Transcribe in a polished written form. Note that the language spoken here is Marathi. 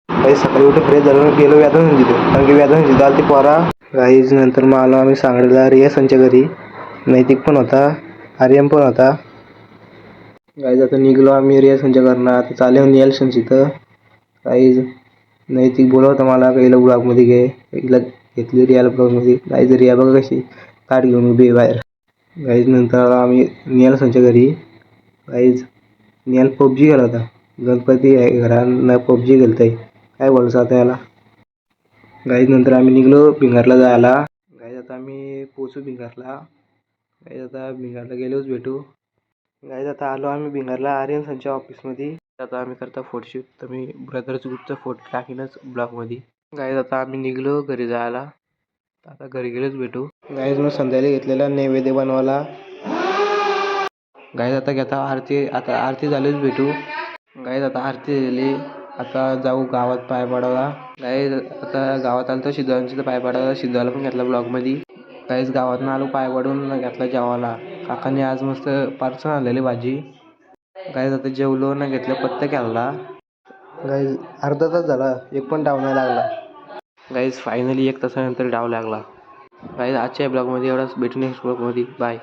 काही सकाळी उठून फ्रेश झालो गेलो व्याधन संचित कारण की व्याधन संचित आलं ते पोरा काहीच. नंतर मग आलो आम्ही सांगलीला रियासनच्या घरी. नैतिक पण होता, आर्यन पण होता. गाईज आता निघलो आम्ही रियासनच्या घरनं. आता चालू नियाल संचित. काहीच नैतिक बोलवतं मला पहिला ब्लॉगमध्ये घे, पहिला घेतली रियाला ब्लॉगमध्ये. गाईज रिया बघा कशी ताट घेऊन उभी आहे बाहेर. गाईज नंतर आम्ही नियाल संच्या घरी. गाईज नियाल पबजी गेला होता. गणपती आहे घरानं पबजी गेलतंय, काय बोलायचं आता याला. गाईज नंतर आम्ही निघलो भिंगारला जायला. गाईज आता आम्ही पोचू भिंगारला. गाईज आता भिंगारला गेलोच भेटू. गाईज आता आलो आम्ही भिंगारला आर्यन संच्या ऑफिसमध्ये. आता आम्ही करता फोटोशूट, तर मी ब्रदर्स ग्रुपचा फोटो टाकीनच ब्लॉगमध्ये. गाईज आता आम्ही निघलो घरी जायला. आता घरी गेलोच भेटू. गाईज मग संध्याकाळी घेतलेला नैवेद्य बनवायला. गाईज आता घेता आरती, आता आरती झालीच भेटू. गाईज आता आरती झाली, आता जाऊ गावात पाय पडायला. गाईज आता गावात आलो तर शिजवांचा पाय पडायला, शिजवायला पण घेतला ब्लॉगमध्ये. गाईज गावातून आलो पाय पडून घेतला जेवायला. काकांनी आज मस्त पार्सल आणलेली भाजी. गाईज आता जेवलो ना घेतलं पत्ता केला. गाईज अर्धा तास झाला एक पण डाव नाही लागला. गाईज फायनली 1 तासानंतर डाव लागला. गाईज आजच्या ब्लॉगमध्ये एवढाच, भेटू नेक्स्ट ब्लॉगमध्ये. बाय.